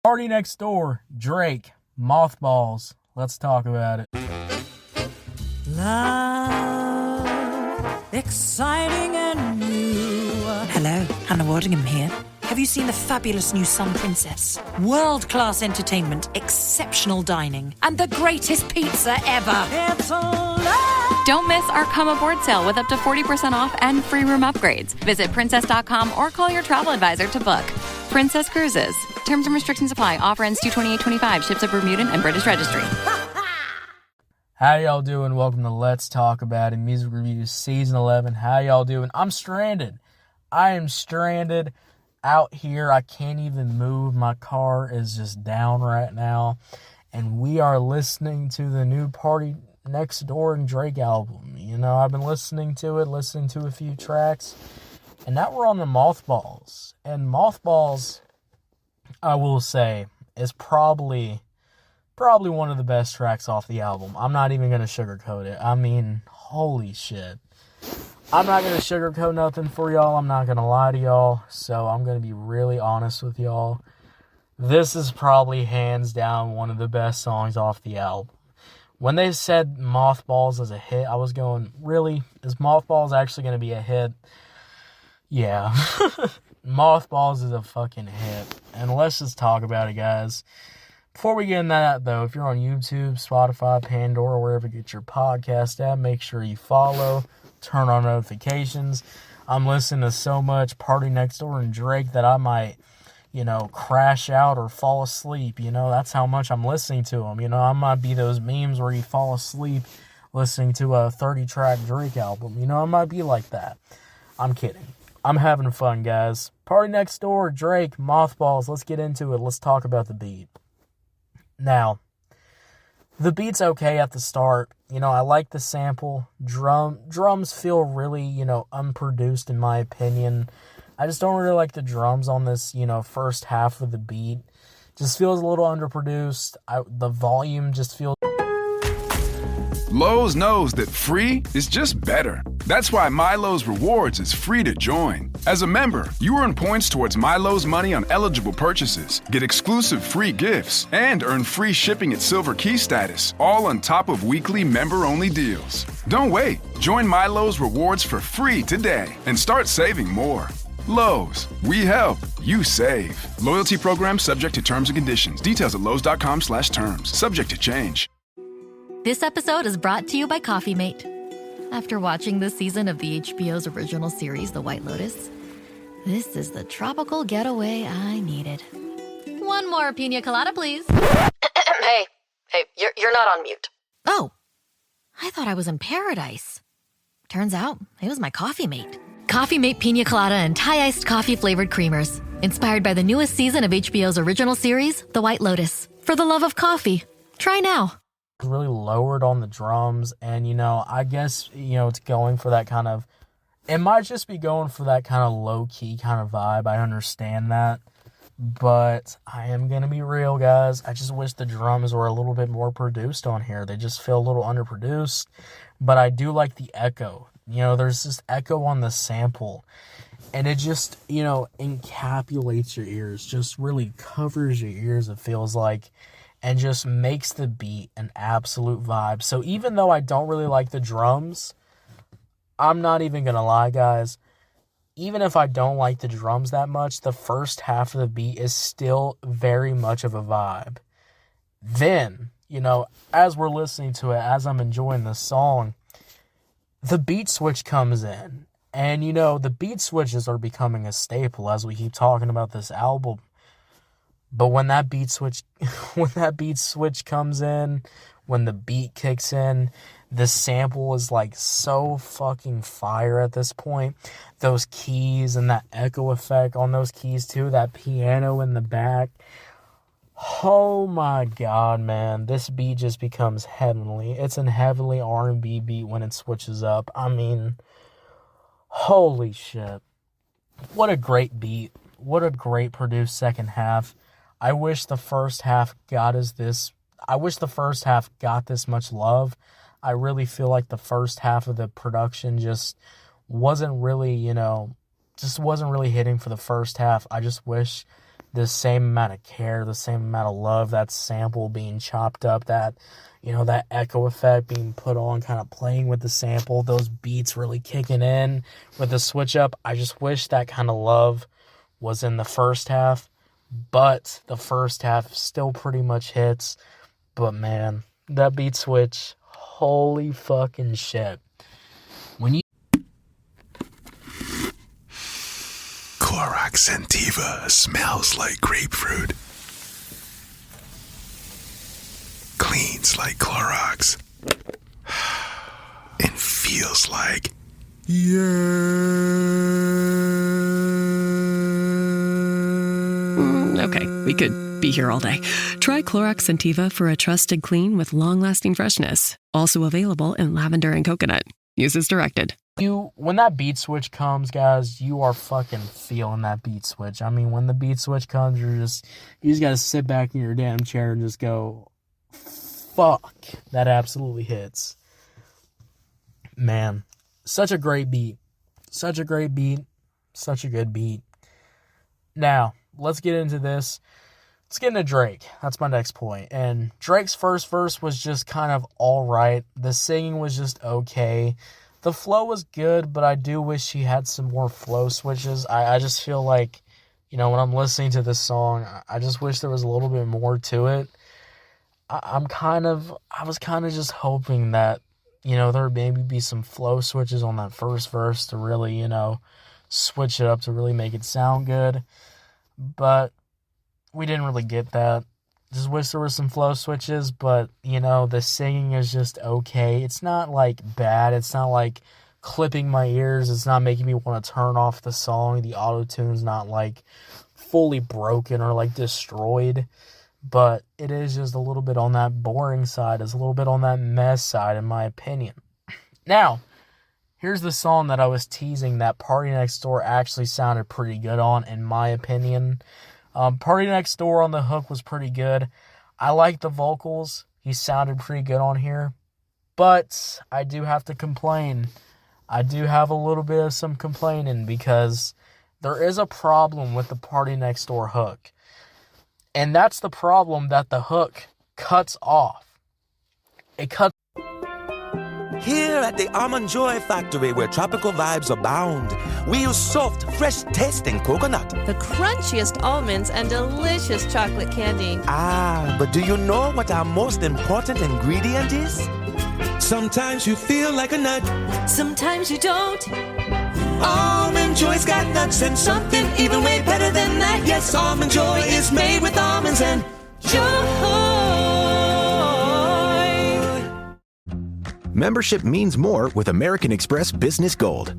Partynextdoor, Drake, Mothballs. Let's talk about it. Love, exciting and new. Hello, Hannah Waddingham here. Have you seen the fabulous new Sun Princess? World-class entertainment, exceptional dining, and the greatest pizza ever. It's alive. Don't miss our Come Aboard sale with up to 40% off and free room upgrades. Visit princess.com or call your travel advisor to book. Princess Cruises. Terms and restrictions apply. Offer ends 2/28/25. Ships at Bermudan and British Registry. How y'all doing? Welcome to Let's Talk About It, Music Reviews Season 11. How y'all doing? I'm stranded. I am stranded out here. I can't even move. My car is just down right now. And we are listening to the new Partynextdoor and Drake album. You know, I've been listening to a few tracks. And now we're on the Mothballs. And Mothballs, I will say, is probably one of the best tracks off the album. I'm not even going to sugarcoat it. I mean, holy shit. I'm not going to sugarcoat nothing for y'all. I'm not going to lie to y'all. So I'm going to be really honest with y'all. This is probably hands down one of the best songs off the album. When they said Mothballs is a hit, I was going, really? Is Mothballs actually going to be a hit? Yeah. Mothballs is a fucking hit. And let's just talk about it, guys. Before we get into that, though, if you're on YouTube, Spotify, Pandora, wherever you get your podcast at, make sure you follow, turn on notifications. I'm listening to so much Partynextdoor and Drake that I might, crash out or fall asleep. That's how much I'm listening to them. I might be those memes where you fall asleep listening to a 30-track Drake album. I might be like that. I'm kidding. I'm having fun, guys. Partynextdoor, Drake, Mothballs. Let's get into it. Let's talk about the beat. Now, the beat's okay at the start. I like the sample. Drums feel really, unproduced in my opinion. I just don't really like the drums on this, first half of the beat. Just feels a little underproduced. The volume just feels... Lowe's knows that free is just better. That's why MyLowe's Rewards is free to join. As a member, you earn points towards MyLowe's money on eligible purchases, get exclusive free gifts, and earn free shipping at Silver Key status, all on top of weekly member-only deals. Don't wait. Join MyLowe's Rewards for free today and start saving more. Lowe's, we help, you save. Loyalty program subject to terms and conditions. Details at lowes.com/terms. Subject to change. This episode is brought to you by Coffee Mate. After watching this season of the HBO's original series, The White Lotus, this is the tropical getaway I needed. One more pina colada, please. Hey, you're not on mute. Oh, I thought I was in paradise. Turns out, it was my Coffee Mate. Coffee Mate pina colada and Thai-iced coffee-flavored creamers. Inspired by the newest season of HBO's original series, The White Lotus. For the love of coffee. Try now. Really lowered on the drums, and I guess it's going for that kind of, it might just be going for that kind of low-key kind of vibe. I understand that, but I am gonna be real, guys. I just wish the drums were a little bit more produced on here. They just feel a little underproduced, but I do like the echo. There's this echo on the sample, and it just encapsulates your ears, just really covers your ears, it feels like, and just makes the beat an absolute vibe. So even though I don't really like the drums, I'm not even going to lie, guys. Even if I don't like the drums that much, the first half of the beat is still very much of a vibe. Then, as we're listening to it, as I'm enjoying the song, the beat switch comes in. And, the beat switches are becoming a staple as we keep talking about this album. But when that beat switch comes in, when the beat kicks in, the sample is like so fucking fire at this point. Those keys and that echo effect on those keys too, that piano in the back. Oh my god, man, this beat just becomes heavenly. It's a heavenly R&B beat when it switches up. I mean, holy shit. What a great beat. What a great produced second half. I wish the first half got this much love. I really feel like the first half of the production just wasn't really hitting for the first half. I just wish the same amount of care, the same amount of love, that sample being chopped up, that, that echo effect being put on, kind of playing with the sample, those beats really kicking in with the switch up. I just wish that kind of love was in the first half, but the first half still pretty much hits. But man, that beat switch, holy fucking shit. When you Clorox Sentiva smells like grapefruit. Cleans like Clorox. And feels like... Okay, we could be here all day. Try Clorox Sentiva for a trusted clean with long-lasting freshness. Also available in lavender and coconut. Use as directed. When that beat switch comes, guys, you are fucking feeling that beat switch. I mean, when the beat switch comes, you just gotta sit back in your damn chair and just go, fuck, that absolutely hits. Man, such a great beat. Such a great beat. Such a good beat. Now, let's get into this. Let's get into Drake. That's my next point. And Drake's first verse was just kind of alright. The singing was just okay. The flow was good, but I do wish he had some more flow switches. I just feel like, when I'm listening to this song, I just wish there was a little bit more to it. I was kind of just hoping that, there would maybe be some flow switches on that first verse to really, switch it up to really make it sound good. But we didn't really get that. Just wish there were some flow switches, but, the singing is just okay. It's not, bad. It's not, clipping my ears. It's not making me want to turn off the song. The auto-tune's not, fully broken or, destroyed. But it is just a little bit on that boring side. It's a little bit on that mess side, in my opinion. Now, here's the song that I was teasing that Partynextdoor actually sounded pretty good on, in my opinion. Partynextdoor on the hook was pretty good. I like the vocals. He sounded pretty good on here. But I do have to complain. I do have a little bit of some complaining because there is a problem with the Partynextdoor hook. And that's the problem, that the hook cuts off. It cuts. Here at the Almond Joy Factory, where tropical vibes abound, we use soft, fresh-tasting coconut. The crunchiest almonds and delicious chocolate candy. Ah, but do you know what our most important ingredient is? Sometimes you feel like a nut. Sometimes you don't. Almond Joy's got nuts and something even way better than that. Yes, Almond Joy is made with almonds and joy. Membership means more with American Express Business Gold.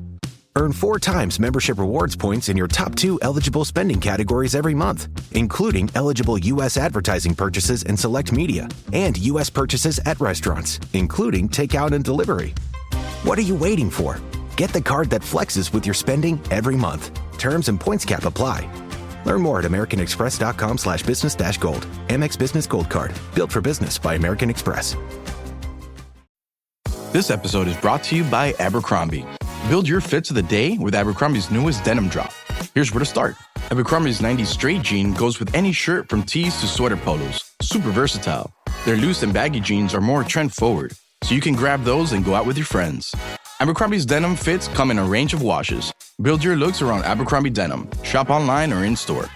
Earn 4 times membership rewards points in your top 2 eligible spending categories every month, including eligible U.S. advertising purchases and select media, and U.S. purchases at restaurants, including takeout and delivery. What are you waiting for? Get the card that flexes with your spending every month. Terms and points cap apply. Learn more at americanexpress.com/business-gold. Amex Business Gold Card. Built for business by American Express. This episode is brought to you by Abercrombie. Build your fits of the day with Abercrombie's newest denim drop. Here's where to start. Abercrombie's 90s straight jean goes with any shirt from tees to sweater polos. Super versatile. Their loose and baggy jeans are more trend forward, so you can grab those and go out with your friends. Abercrombie's denim fits come in a range of washes. Build your looks around Abercrombie denim. Shop online or in-store.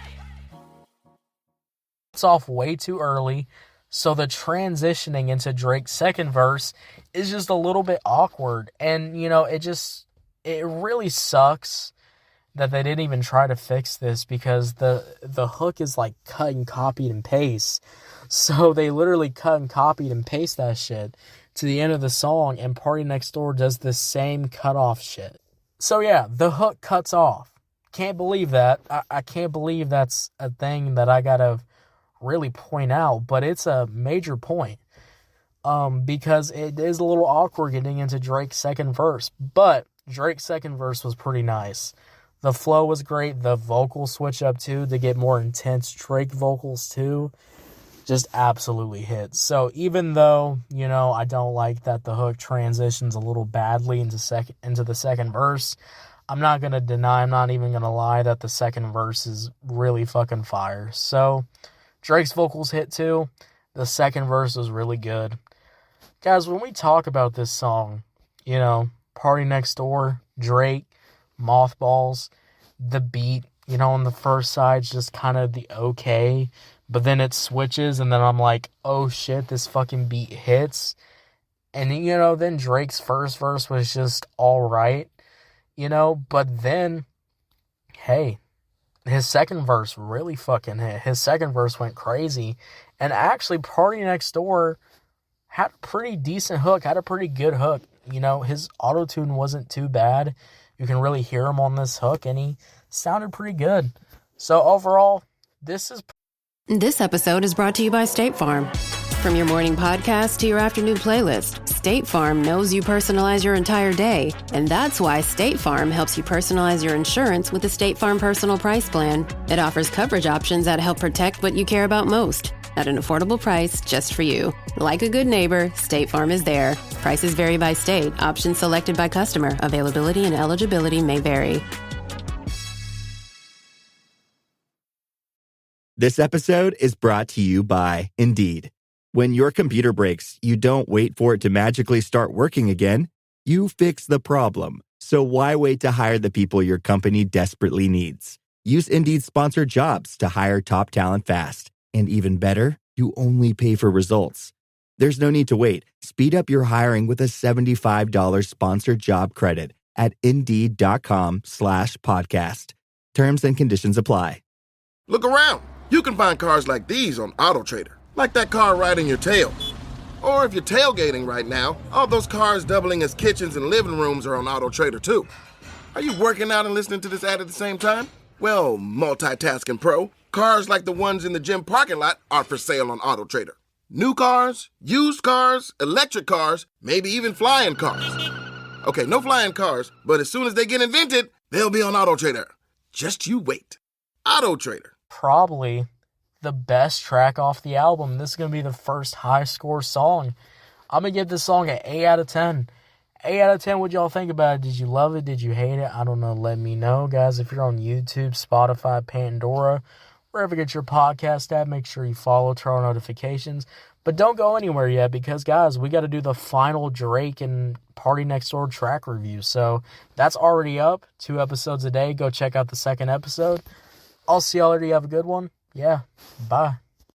It's off way too early, so the transitioning into Drake's second verse is just a little bit awkward. And, it really sucks that they didn't even try to fix this, because the hook is cut and copied and paste. So they literally cut and copied and paste that shit to the end of the song, and Partynextdoor does the same cut-off shit. So yeah, the hook cuts off. Can't believe that. I can't believe that's a thing that I gotta really point out, but it's a major point. Because it is a little awkward getting into Drake's second verse, but Drake's second verse was pretty nice. The flow was great. The vocal switch up too to get more intense Drake vocals too, just absolutely hits. So even though, I don't like that the hook transitions a little badly into the second verse, I'm not going to deny, I'm not even going to lie that the second verse is really fucking fire. So, Drake's vocals hit too. The second verse was really good. Guys, when we talk about this song, you know, Partynextdoor, Drake, Mothballs, the beat, you know, on the first side's just kind of the okay, but then it switches, and then I'm like, oh shit, this fucking beat hits. And, you know, then Drake's first verse was just alright, you know, but then, hey, his second verse really fucking hit. His second verse went crazy, and actually Partynextdoor had a pretty decent hook, had a pretty good hook. You know, his auto-tune wasn't too bad. You can really hear him on this hook, and he sounded pretty good. So overall, this episode is brought to you by State Farm. From your morning podcast to your afternoon playlist, State Farm knows you personalize your entire day, and that's why State Farm helps you personalize your insurance with the State Farm Personal Price Plan. It offers coverage options that help protect what you care about most at an affordable price just for you. Like a good neighbor, State Farm is there. Prices vary by state. Options selected by customer. Availability and eligibility may vary. This episode is brought to you by Indeed. When your computer breaks, you don't wait for it to magically start working again. You fix the problem. So why wait to hire the people your company desperately needs? Use Indeed's sponsored jobs to hire top talent fast. And even better, you only pay for results. There's no need to wait. Speed up your hiring with a $75 sponsored job credit at Indeed.com/podcast. Terms and conditions apply. Look around. You can find cars like these on AutoTrader, like that car right in your tail. Or if you're tailgating right now, all those cars doubling as kitchens and living rooms are on AutoTrader too. Are you working out and listening to this ad at the same time? Well, multitasking pro, cars like the ones in the gym parking lot are for sale on AutoTrader. New cars, used cars, electric cars, maybe even flying cars. Okay, no flying cars, but as soon as they get invented, they'll be on AutoTrader. Just you wait. AutoTrader. Probably the best track off the album. This is going to be the first high score song. I'm going to give this song an 8 out of 10. 8 out of 10, what y'all think about it? Did you love it? Did you hate it? I don't know. Let me know, guys. If you're on YouTube, Spotify, Pandora, wherever you get your podcast at, make sure you follow, turn on notifications. But don't go anywhere yet because, guys, we got to do the final Drake and Partynextdoor track review. So that's already up. 2 episodes a day. Go check out the second episode. I'll see y'all later. You have a good one. Yeah. Bye.